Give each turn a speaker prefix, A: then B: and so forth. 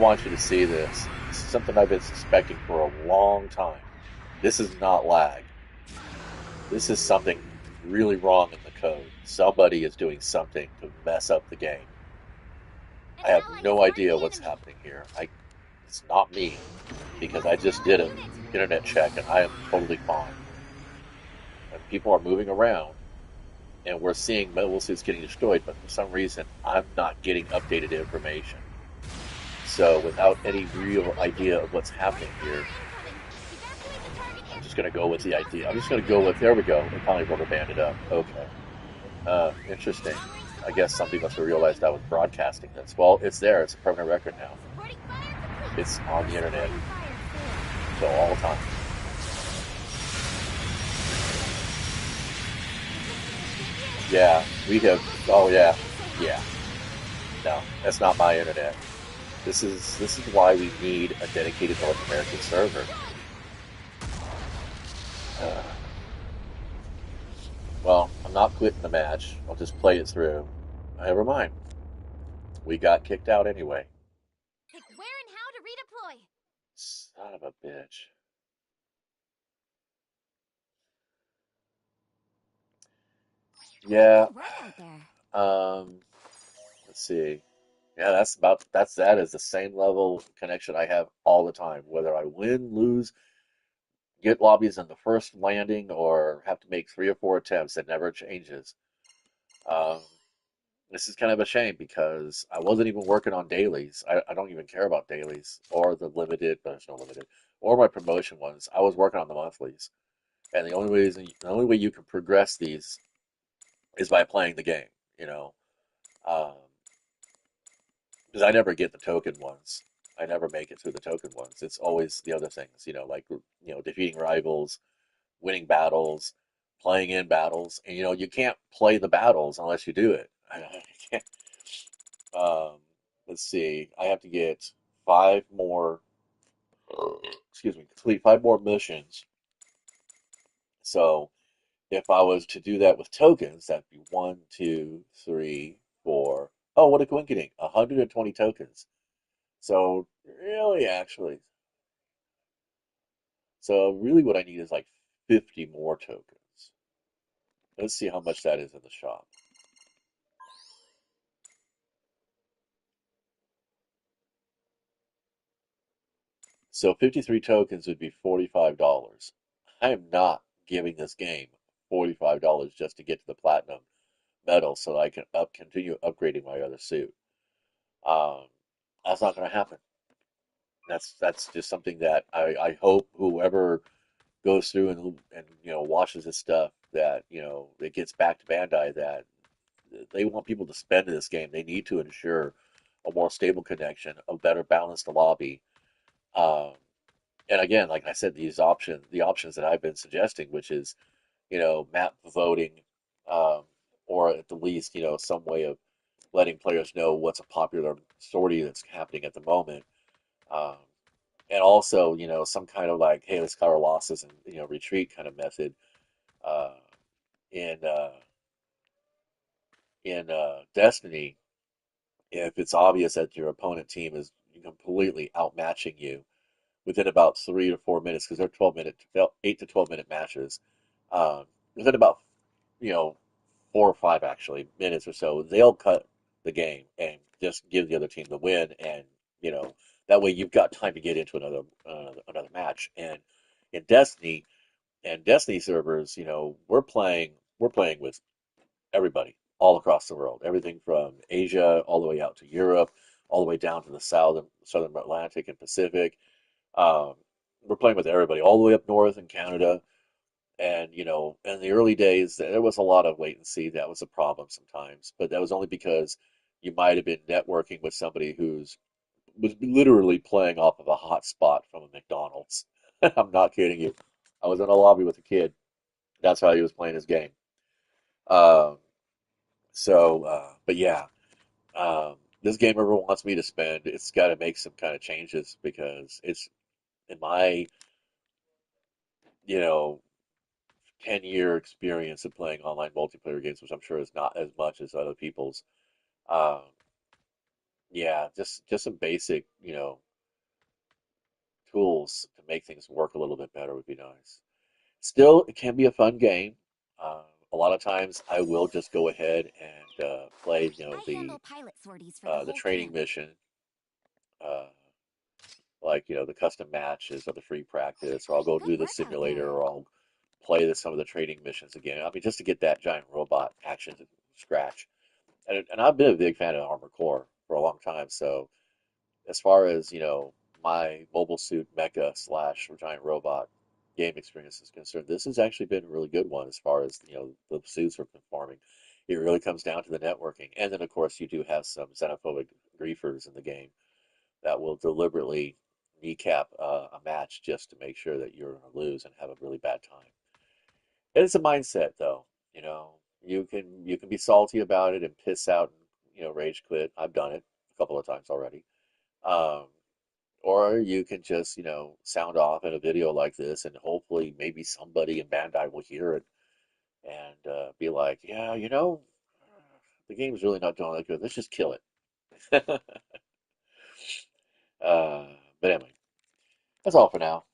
A: I want you to see this. This is something I've been suspecting for a long time. This is not lag. This is something really wrong in the code. Somebody is doing something to mess up the game.
B: An
A: I have
B: ally has
A: no
B: marked
A: idea
B: the
A: what's
B: enemy.
A: happening here. It's not me because I just did an
B: Unit.
A: internet check and I am totally fine. And people are moving around and we're seeing mobile suits getting destroyed, but for some reason I'm not getting updated information. So without any real idea of what's happening here,
B: Incoming. Evacuate the target
A: I'm just
B: area.
A: going to go with the idea. I'm just going to go with, there we go. It finally rubber banded up. Okay. Interesting.
B: Armor's
A: I
B: support
A: guess somebody
B: system
A: must have
B: activated.
A: realized I was broadcasting this. Well, it's there. It's a permanent record now.
B: Supporting fire complete.
A: It's on
B: We're
A: the internet.
B: supporting fire still.
A: So all the time. Yeah, we have. Oh yeah, yeah. No, that's not my internet. This is why we need a dedicated North American server. Uh, well, I'm not quitting the match. I'll just play it through. Never mind. We got kicked out anyway.
B: Pick where and how to redeploy.
A: Son of a bitch. Yeah.
B: Good work out there.
A: Um. Let's see. Yeah, that is the same level connection I have all the time. Whether I win, lose, get lobbies in the first landing, or have to make 3 or 4 attempts, it never changes. Um, this is kind of a shame because I wasn't even working on dailies. I don't even care about dailies or the limited, but there's no limited, or my promotion ones. I was working on the monthlies, and the only way you can progress these is by playing the game. You know, um, because I never get the token ones. I never make it through the token ones. It's always the other things, like defeating rivals, winning battles, playing in battles, and you can't play the battles unless you do it. I can't. Um, let's see. I have to get 5 more. Excuse me. Complete 5 more missions. So if I was to do that with tokens, that'd be one, two, three, four. Oh, what a coincidence! 120 tokens. So really, actually, so really what I need is like 50 more tokens. Let's see how much that is in the shop. So 53 tokens would be $45. I am not giving this game $45 just to get to the platinum medal so that I can continue upgrading my other suit. Um, that's not going to happen. That's just something that I hope whoever goes through and watches this stuff that it gets back to Bandai that they want people to spend in this game. They need to ensure a more stable connection, a better balanced lobby. Um, and again, like I said, the options that I've been suggesting, which is, map voting, um, or at the least, some way of letting players know what's a popular story that's happening at the moment. Um, and also, some kind of like, hey, let's cut our losses and, retreat kind of method, uh, in, Destiny, if it's obvious that your opponent team is completely outmatching you within about 3 to 4 minutes, because they're 8 to 12 minute matches. Within about you know 4 or 5 actually minutes or so, they'll cut the game and just give the other team the win, and you know that way you've got time to get into another match. And in Destiny servers, we're playing with everybody all across the world, everything from Asia all the way out to Europe, all the way down to the southern Atlantic and Pacific. Um, we're playing with everybody, all the way up north in Canada. And in the early days, there was a lot of wait and see. That was a problem sometimes, but that was only because you might have been networking with somebody who's was literally playing off of a hotspot from a McDonald's. I'm not kidding you. I was in a lobby with a kid. That's how he was playing his game. Um, but yeah, this game everyone wants me to spend. It's got to make some kind of changes because it's in my you know 10-year experience of playing online multiplayer games, which I'm sure is not as much as other people's. Um, Yeah, just some basic, tools to make things work a little bit better would be nice. Still, it can be a fun game. A lot of times, I will just go ahead and play,
B: I handle pilot sorties for the
A: the
B: whole
A: training
B: camp.
A: mission, uh, like the custom matches or the free practice, or I'll go
B: Good
A: do the
B: work out
A: simulator,
B: there.
A: or I'll play some of the training missions again. I mean, just to get that giant robot action to scratch. And I've been a big fan of Armored Core for a long time, so as far as my mobile suit mecha slash giant robot game experience is concerned, this has actually been a really good one as far as the suits are performing. It really comes down to the networking, and then of course you do have some xenophobic griefers in the game that will deliberately kneecap a match just to make sure that you're going to lose and have a really bad time. It's a mindset, though. You know, you can be salty about it and piss out and rage quit. I've done it a couple of times already. Um, or you can just sound off in a video like this, and hopefully maybe somebody in Bandai will hear it and be like, yeah, the game's really not doing that good. Let's just kill it. uh, but anyway, that's all for now.